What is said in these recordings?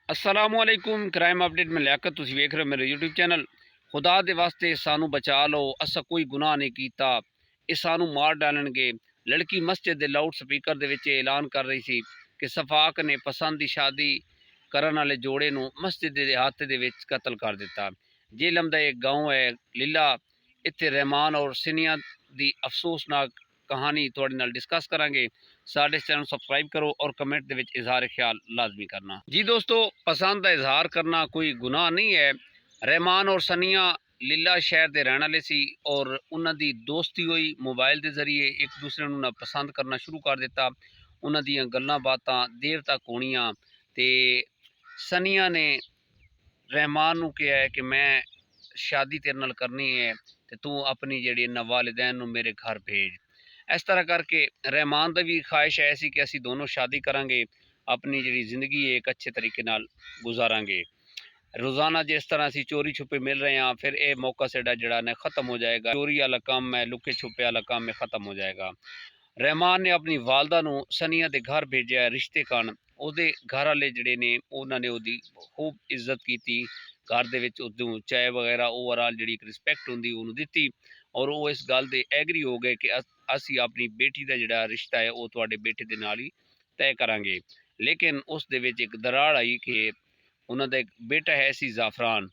असलामुअलैकुम crime update में लियाकत तुसी वेख रहे हो मेरे यूट्यूब चैनल। खुदा दे वास्ते सानू बचा लो, असा कोई गुनाह नहीं कीता, ये सानू मार डालणगे। लड़की मस्जिद के लाउड स्पीकर दे विच ऐलान कर रही थी कि सफाक ने पसंद की शादी करन वाले जोड़े नू मस्जिद के हाथ दे विच कतल कर दिता। जेलम दा एक गाँव है लीला, इत्थे रहमान और सिनिया दी अफसोसनाक कहानी तुहाडे नाल डिस्कस करांगे। साढ़े चैनल सब्सक्राइब करो और कमेंट दे विच इजहार ख्याल लाजमी करना। जी दोस्तों, पसंद का इजहार करना कोई गुनाह नहीं है। रहमान और सनिया लीला शहर के रहने वाले सी और उन्हां दी दोस्ती हुई मोबाइल के जरिए एक दूसरे नूं पसंद करना शुरू कर दिता। उन्हां दियां गल्लां बातां देर तक होणियां ते सनिया ने रहमान नूं कहा है कि मैं शादी तेरे नाल करनी है ते तू अपनी जिहड़ी वालिदैन नूं मेरे घर भेज। इस तरह करके रहमान दी भी ख्वाहिश है सी कि असीं दोनों शादी करांगे, अपनी जिहड़ी जिंदगी है एक अच्छे तरीके नाल गुजारांगे। रोज़ाना जिस तरह असीं चोरी छुपे मिल रहे हैं, फिर ये मौका साडा जिहड़ा ने ख़त्म हो जाएगा। चोरी वाला काम है, लुके छुपे वाला काम है, ख़त्म हो जाएगा। रहमान ने अपनी वालदा नूं सनिया दे घर भेजा रिश्ते कण। ਉਹਦੇ घर वाले ਜਿਹੜੇ ਨੇ ਉਹਨਾਂ ਨੇ ਉਹਦੀ खूब इज्जत की, घर ਦੇ ਵਿੱਚ ਉਹਨੂੰ ਚਾय वगैरह ओवरऑल ਜਿਹੜੀ रिस्पैक्ट ਹੁੰਦੀ ਉਹਨੂੰ ਦਿੱਤੀ और वो इस गल ਦੇ एग्री हो गए कि ਅਸੀਂ अपनी बेटी ਦਾ ਜਿਹੜਾ रिश्ता है वो ਤੁਹਾਡੇ बेटे ਦੇ ਨਾਲ ही तय करांगे। लेकिन उस ਦੇ ਵਿੱਚ एक दराड़ आई कि ਉਹਨਾਂ ਦਾ एक बेटा है सी ज़ाफ़रान,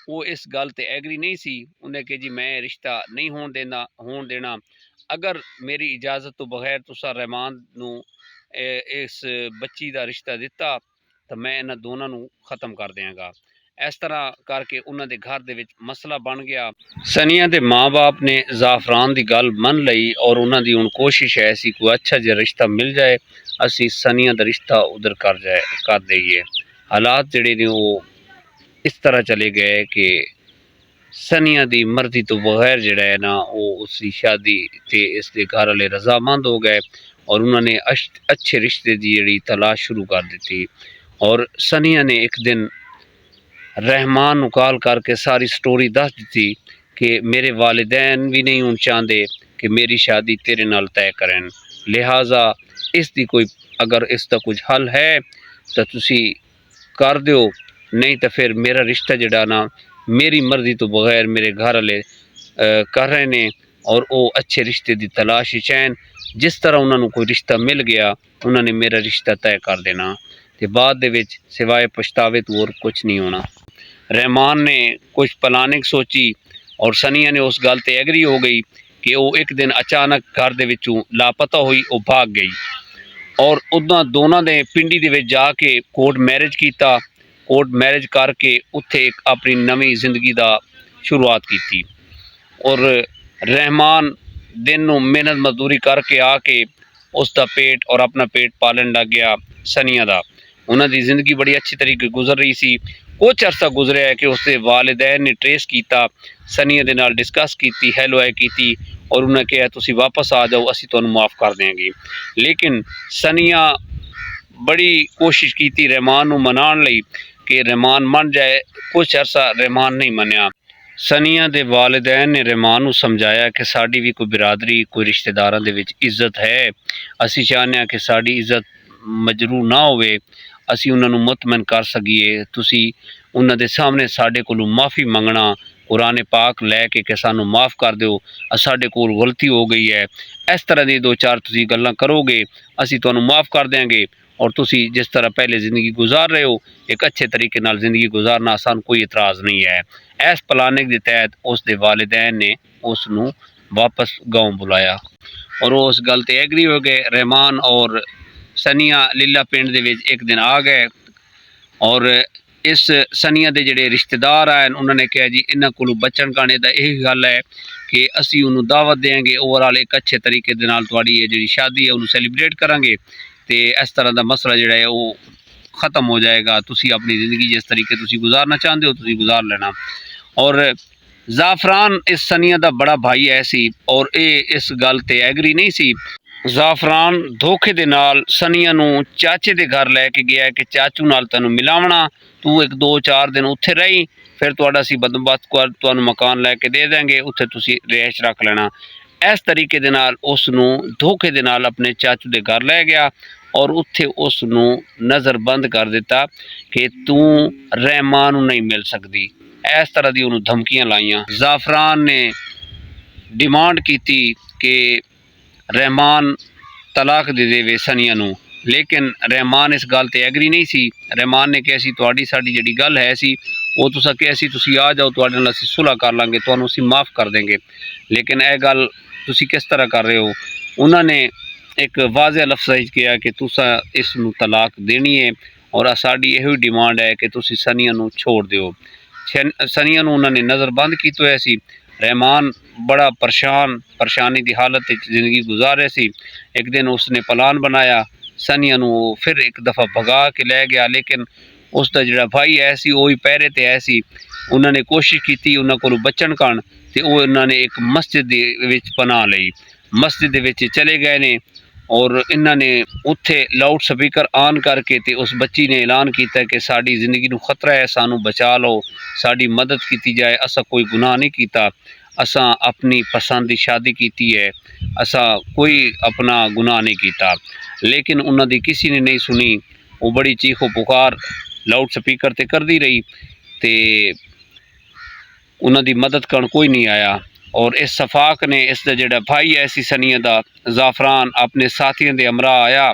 वो इस गल ਤੇ एग्री नहीं सी। ਉਹਨੇ कि जी मैं रिश्ता नहीं होण देना, अगर मेरी इजाज़त तो बगैर तुसा रहमान नूं इस बच्ची का रिश्ता दिता तो मैं इन्हां दोनों नूं ख़त्म कर देंगा। इस तरह करके उन्होंने घर दे विच मसला बन गया। सनिया के माँ बाप ने ज़ाफ़रान की गल मन लई और उन्होंने हुण कोशिश है सी कोई अच्छा जिहा रिश्ता मिल जाए, असी सनिया का रिश्ता उधर कर देइए। हालात जिहड़े ने वो इस तरह चले गए कि सनिया की मर्जी तो बगैर जिहड़ा है ना वो उसकी शादी ते इसके घर वाले रजामंद हो गए और उन्होंने अच्छे रिश्ते की जिहड़ी तलाश शुरू कर दी। और सनिया ने एक दिन रहमान नूं कॉल करके सारी स्टोरी दस दी कि मेरे वालिदैन भी नहीं हुण चाहते कि मेरी शादी तेरे नाल तय करें, लिहाजा इसकी कोई अगर इसका कुछ हल है तो तुसी कर दो, नहीं तो फिर मेरा रिश्ता जिहड़ा ना मेरी मर्जी तो बगैर मेरे घर वाले कर रहे ने और वो अच्छे रिश्ते की तलाश चैन। जिस तरह उन्होंने कोई रिश्ता मिल गया उन्होंने मेरा रिश्ता तय कर देना ते बाद दे विच सिवाए पछतावे तो और कुछ नहीं होना। रहमान ने कुछ प्लानिंग सोची और सनिया ने उस गल ते एग्री हो गई कि वो एक दिन अचानक घर दे विचों लापता हुई, वो भाग गई और उदा दोनों ने पिंडी दे विच जाके कोर्ट मैरिज किया। कोर्ट मैरिज करके उत्थे एक अपनी नवी जिंदगी का शुरुआत की और रहमान दिन नूं मेहनत मजदूरी करके आके उसका पेट और अपना पेट पालन लग गया सनिया का। उन्होंने जिंदगी बड़ी अच्छी तरीके गुजर रही सी। कुछ अरसा गुजरिया है कि उसके वालिदैन ने ट्रेस किया, सनिया दे नाल डिस्कस की, हेलो है की और उन्हें कहा तुसी वापस आ जाओ, असी तुहानू माफ़ कर देंगे। लेकिन सनिया बड़ी कोशिश की रहमान नूं मनाउण लई कि रहमान मन जाए। कुछ अरसा रहमान नहीं मनिया। सनिया दे वालिदैन ने रहमान नूं समझाया कि साड़ी भी कोई बिरादरी कोई रिश्तेदारां दे विच इज्जत है, असी चाहते हैं कि साड़ी इज्जत मजरू ना होवे, असी उन्हां नूं मुतमइन कर सकीए। तुसी उन्हां दे सामने साडे कोलों माफ़ी मंगना, कुरान पाक लैके कि सानू माफ़ कर दो, साडे कोल गलती हो गई है, इस तरह दी दो चार तुसी गल्लां करोगे असी तुहानू माफ़ कर देंगे और तुसी जिस तरह पहले ज़िंदगी गुजार रहे हो एक अच्छे तरीके नाल ज़िंदगी गुजारना सानू कोई इतराज़ नहीं है। इस प्लानिंग के तहत उसके वालिदैन ने उसनू वापस गाँव बुलाया और उस गल ते एग्री हो गए। रहमान और सनिया लीला पिंड दे विच एक दिन आ गए और इस सनिया के जिहड़े रिश्तेदार आए उन्होंने कहा जी इन्हां कोलों बचन गाने का यही गल है कि असी उन्होंने दावत देंगे, ओवरऑल एक अच्छे तरीके दे नाल तुहाडी ये जिहड़ी शादी है उन्होंने सैलीब्रेट करांगे तो इस तरह का मसला जिहड़ा है वो ख़त्म हो जाएगा। तुसी अपनी ज़िंदगी जिस तरीके तुसी गुजारना चाहते हो तुसी गुजार लेना। और ज़ाफ़रान इस सनिया का बड़ा भाई है सी और ये इस गल ते एग्री नहीं सी। ज़ाफ़रान धोखे दे नाल सनिया नूं चाचे दे घर लैके गया कि चाचू नाल तैनूं मिलावना, तू एक दो चार दिन उत्थे रही, फिर तुहाडा असीं बंदोबस्त कर तुहानूं मकान लैके दे देंगे, उत्थे तुसीं रिहाइश रख लेना। इस तरीके दे नाल उसनूं धोखे दे नाल अपने चाचू दे घर लै गया ਔਰ ਉੱਥੇ ਉਸ ਨੂੰ ਨਜ਼ਰਬੰਦ ਕਰ ਦਿੱਤਾ ਕਿ ਤੂੰ ਰਹਿਮਾਨ ਨੂੰ ਨਹੀਂ ਮਿਲ ਸਕਦੀ। ਇਸ ਤਰ੍ਹਾਂ ਦੀ ਉਹਨੂੰ ਧਮਕੀਆਂ ਲਾਈਆਂ। ਜ਼ਾਫਰਾਨ ਨੇ ਡਿਮਾਂਡ ਕੀਤੀ ਕਿ ਰਹਿਮਾਨ ਤਲਾਕ ਦੇ ਦੇਵੇ ਸਨੀਆ ਨੂੰ, ਲੇਕਿਨ ਰਹਿਮਾਨ ਇਸ ਗੱਲ 'ਤੇ ਐਗਰੀ ਨਹੀਂ ਸੀ। ਰਹਿਮਾਨ ਨੇ ਕਿਹਾ ਸੀ ਤੁਹਾਡੀ ਸਾਡੀ ਜਿਹੜੀ ਗੱਲ ਹੈ ਸੀ ਉਹ ਤੁਸੀਂ ਕਿਹਾ ਸੀ ਤੁਸੀਂ ਆ ਜਾਓ, ਤੁਹਾਡੇ ਨਾਲ ਅਸੀਂ ਸੁਲ੍ਹਾ ਕਰ ਲਾਂਗੇ, ਤੁਹਾਨੂੰ ਅਸੀਂ ਮਾफ़ ਕਰ ਦੇਂਗੇ, ਲੇਕਿਨ ਇਹ ਗੱਲ ਤੁਸੀਂ ਕਿਸ ਤਰ੍ਹਾਂ ਕਰ ਰਹੇ ਹੋ। ਉਹਨਾਂ ਨੇ ਇੱਕ ਵਾਜ਼ਿਹ ਲਫ਼ਜ਼ਾਂ 'ਚ ਕਿਹਾ ਕਿ ਤੁਸੀਂ ਇਸ ਨੂੰ ਤਲਾਕ ਦੇਣੀ ਹੈ ਔਰ ਸਾਡੀ ਇਹੋ ਡਿਮਾਂਡ ਹੈ ਕਿ ਤੁਸੀਂ ਸਨੀਆ ਨੂੰ ਛੋੜ ਦਿਓ। ਸਨੀਆ ਨੂੰ ਉਹਨਾਂ ਨੇ ਨਜ਼ਰਬੰਦ ਕੀਤਾ ਹੋਇਆ ਸੀ। ਰਹਿਮਾਨ ਬੜਾ ਪਰੇਸ਼ਾਨੀ ਦੀ ਹਾਲਤ ਵਿੱਚ ਜ਼ਿੰਦਗੀ ਗੁਜ਼ਾਰ ਰਿਹਾ ਸੀ। ਇੱਕ ਦਿਨ ਉਸਨੇ ਪਲਾਨ ਬਣਾਇਆ, ਸਨੀਆ ਨੂੰ ਉਹ ਫਿਰ ਇੱਕ ਦਫਾ ਭਗਾ ਕੇ ਲੈ ਗਿਆ, ਲੇਕਿਨ ਉਸ ਦਾ ਜਿਹੜਾ ਭਾਈ ਹੈ ਸੀ ਉਹ ਵੀ ਪਹਿਰੇ 'ਤੇ ਹੈ ਸੀ। ਉਹਨਾਂ ਨੇ ਕੋਸ਼ਿਸ਼ ਕੀਤੀ ਉਹਨਾਂ ਕੋਲੋਂ ਬਚਣ ਕਰਨ, ਅਤੇ ਉਹ ਉਹਨਾਂ ਨੇ ਇੱਕ ਮਸਜਿਦ ਦੇ ਵਿੱਚ ਪਨਾਹ ਲਈ। ਮਸਜਿਦ ਦੇ ਵਿੱਚ ਚਲੇ ਗਏ ਨੇ ਔਰ ਇਹਨਾਂ ਨੇ ਉੱਥੇ ਲਾਊਡ ਸਪੀਕਰ ਆਨ ਕਰਕੇ ਤੇ ਉਸ ਬੱਚੀ ਨੇ ਐਲਾਨ ਕੀਤਾ ਕਿ ਸਾਡੀ ਜ਼ਿੰਦਗੀ ਨੂੰ ਖਤਰਾ ਹੈ, ਸਾਨੂੰ ਬਚਾ ਲਓ, ਸਾਡੀ ਮਦਦ ਕੀਤੀ ਜਾਏ, ਅਸਾਂ ਕੋਈ ਗੁਨਾਹ ਨਹੀਂ ਕੀਤਾ, ਅਸਾਂ ਆਪਣੀ ਪਸੰਦ ਦੀ ਸ਼ਾਦੀ ਕੀਤੀ ਹੈ, ਅਸਾਂ ਕੋਈ ਆਪਣਾ ਗੁਨਾਹ ਨਹੀਂ ਕੀਤਾ। ਲੇਕਿਨ ਉਹਨਾਂ ਦੀ ਕਿਸੇ ਨੇ ਨਹੀਂ ਸੁਣੀ। ਉਹ ਬੜੀ ਚੀਖੋ ਪੁਕਾਰ ਲਾਊਡ ਸਪੀਕਰ 'ਤੇ ਕਰਦੀ ਰਹੀ ਤੇ ਉਹਨਾਂ ਦੀ ਮਦਦ ਕਰਨ ਕੋਈ ਨਹੀਂ ਆਇਆ। ਔਰ ਇਸ ਸਫਾਕ ਨੇ, ਇਸ ਦਾ ਜਿਹੜਾ ਭਾਈ ਹੈ ਸੀ ਸਨੀਆ ਦਾ, ਜ਼ਾਫਰਾਨ, ਆਪਣੇ ਸਾਥੀਆਂ ਦੇ ਹਮਰਾਹ ਆਇਆ।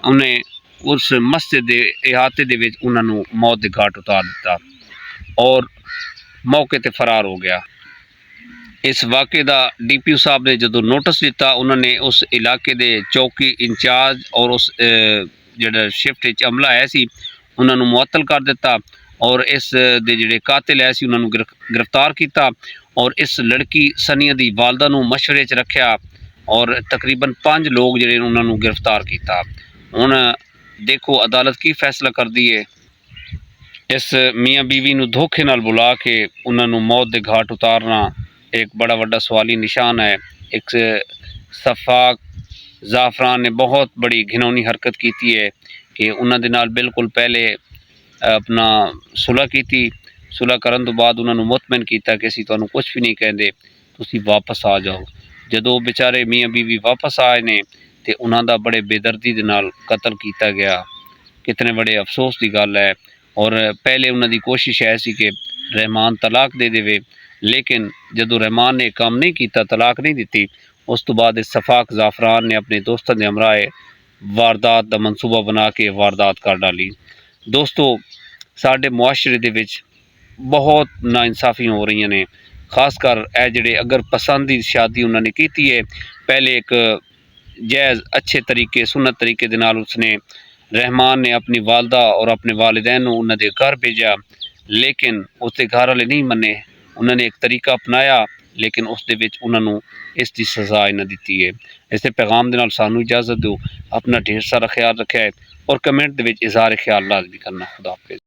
ਉਹਨੇ ਉਸ ਮਸਜਿਦ ਦੇ ਇਹਾਤੇ ਦੇ ਵਿੱਚ ਉਹਨਾਂ ਨੂੰ ਮੌਤ ਦੇ ਘਾਟ ਉਤਾਰ ਦਿੱਤਾ ਔਰ ਮੌਕੇ 'ਤੇ ਫਰਾਰ ਹੋ ਗਿਆ। ਇਸ ਵਾक़ੇ ਦਾ DPO ਸਾਹਿਬ ਨੇ ਜਦੋਂ ਨੋਟਿਸ ਦਿੱਤਾ, ਉਹਨਾਂ ਨੇ ਉਸ ਇਲਾਕੇ ਦੇ ਚੌਕੀ ਇੰਚਾਰਜ ਔਰ ਉਸ ਜਿਹੜਾ ਸ਼ਿਫਟ ਵਿੱਚ ਅਮਲਾ ਆਇਆ ਸੀ ਉਹਨਾਂ ਨੂੰ ਮੁਅੱਤਲ ਕਰ ਦਿੱਤਾ ਔਰ ਇਸ ਦੇ ਜਿਹੜੇ ਕਾਤਿਲ ਹੈ ਸੀ ਉਹਨਾਂ ਨੂੰ ਗ੍ਰਿਫਤਾਰ ਕੀਤਾ ਔਰ ਇਸ ਲੜਕੀ ਸਨੀਆ ਦੀ ਵਾਲਦਾ ਨੂੰ ਮਸ਼ਵਰੇ 'ਚ ਰੱਖਿਆ ਔਰ ਤਕਰੀਬਨ 5 ਲੋਕ ਜਿਹੜੇ ਉਹਨਾਂ ਨੂੰ ਗ੍ਰਿਫਤਾਰ ਕੀਤਾ। ਹੁਣ ਦੇਖੋ ਅਦਾਲਤ ਕੀ ਫੈਸਲਾ ਕਰਦੀ ਹੈ। ਇਸ ਮੀਆਂ ਬੀਵੀ ਨੂੰ ਧੋਖੇ ਨਾਲ ਬੁਲਾ ਕੇ ਉਹਨਾਂ ਨੂੰ ਮੌਤ ਦੇ ਘਾਟ ਉਤਾਰਨਾ ਇੱਕ ਬੜਾ ਵੱਡਾ ਸਵਾਲੀ ਨਿਸ਼ਾਨ ਹੈ। ਇੱਕ ਸਫਾਕ ਜ਼ਾਫਰਾਨ ਨੇ ਬਹੁਤ ਬੜੀ ਘਿਨੌਣੀ ਹਰਕਤ ਕੀਤੀ ਹੈ ਕਿ ਉਹਨਾਂ ਦੇ ਨਾਲ ਬਿਲਕੁਲ ਪਹਿਲੇ ਆਪਣਾ ਸੁਲ੍ਹਾ ਕੀਤੀ। ਸੁਲ੍ਹਾ ਕਰਨ ਤੋਂ ਬਾਅਦ ਉਹਨਾਂ ਨੂੰ ਮੁਤਮਿਨ ਕੀਤਾ ਕਿ ਅਸੀਂ ਤੁਹਾਨੂੰ ਕੁਝ ਵੀ ਨਹੀਂ ਕਹਿੰਦੇ, ਤੁਸੀਂ ਵਾਪਸ ਆ ਜਾਓ। ਜਦੋਂ ਵਿਚਾਰੇ ਮੀਆਂ ਬੀਵੀ ਵਾਪਸ ਆਏ ਨੇ ਤੇ ਉਹਨਾਂ ਦਾ ਬੜੇ ਬੇਦਰਦੀ ਦੇ ਨਾਲ ਕਤਲ ਕੀਤਾ ਗਿਆ। ਕਿਤਨੇ ਬੜੇ ਅਫਸੋਸ ਦੀ ਗੱਲ ਹੈ। ਔਰ ਪਹਿਲੇ ਉਹਨਾਂ ਦੀ ਕੋਸ਼ਿਸ਼ ਹੈ ਸੀ ਕਿ ਰਹਿਮਾਨ ਤਲਾਕ ਦੇ ਦੇਵੇ, ਲੇਕਿਨ ਜਦੋਂ ਰਹਿਮਾਨ ਨੇ ਕੰਮ ਨਹੀਂ ਕੀਤਾ, ਤਲਾਕ ਨਹੀਂ ਦਿੱਤੀ, ਉਸ ਤੋਂ ਬਾਅਦ ਇਸ ਸਫਾਕ ਜ਼ਾਫਰਾਨ ਨੇ ਆਪਣੇ ਦੋਸਤਾਂ ਦੇ ਹਮਰਾਹ ਵਾਰਦਾਤ ਦਾ ਮਨਸੂਬਾ ਬਣਾ ਕੇ ਵਾਰਦਾਤ ਕਰ ਡਾਲੀ। ਦੋਸਤੋ, ਸਾਡੇ ਮੁਆਸ਼ਰੇ ਦੇ ਵਿੱਚ ਬਹੁਤ ਨਾਇਨਸਾਫੀਆਂ ਹੋ ਰਹੀਆਂ ਨੇ, ਖਾਸ ਕਰ ਇਹ ਜਿਹੜੇ ਅਗਰ ਪਸੰਦ ਦੀ ਸ਼ਾਦੀ ਉਹਨਾਂ ਨੇ ਕੀਤੀ ਹੈ, ਪਹਿਲੇ ਇੱਕ ਜਾਇਜ਼ ਅੱਛੇ ਤਰੀਕੇ ਸੁਨਨਤ ਤਰੀਕੇ ਦੇ ਨਾਲ ਉਸਨੇ ਰਹਿਮਾਨ ਨੇ ਆਪਣੀ ਵਾਲਦਾ ਔਰ ਆਪਣੇ ਵਾਲਿदैन ਨੂੰ ਉਹਨਾਂ ਦੇ ਘਰ ਭੇਜਿਆ, ਲੇਕਿਨ ਉਸਦੇ ਘਰ ਵਾਲੇ ਨਹੀਂ ਮੰਨੇ। ਉਹਨਾਂ ਨੇ ਇੱਕ ਤਰੀਕਾ ਅਪਣਾਇਆ, ਲੇਕਿਨ ਉਸ ਦੇ ਵਿੱਚ ਉਹਨਾਂ ਨੂੰ ਇਸ ਦੀ ਸਜ਼ਾ ਇਹਨਾਂ ਦਿੱਤੀ ਹੈ। ਇਸ ਦੇ ਪੈਗਾਮ ਦੇ ਨਾਲ ਸਾਨੂੰ ਇਜਾਜ਼ਤ ਦਿਓ। ਆਪਣਾ ਢੇਰ ਸਾਰਾ ਖਿਆਲ ਰੱਖਿਆ ਹੈ ਔਰ ਕਮੈਂਟ ਦੇ ਵਿੱਚ ਇਜ਼ਹਾਰ ਖਿਆਲ ਲਾਜ਼ਮੀ ਕਰਨਾ। ਖੁਦਾ ਹਾਫਿਜ਼।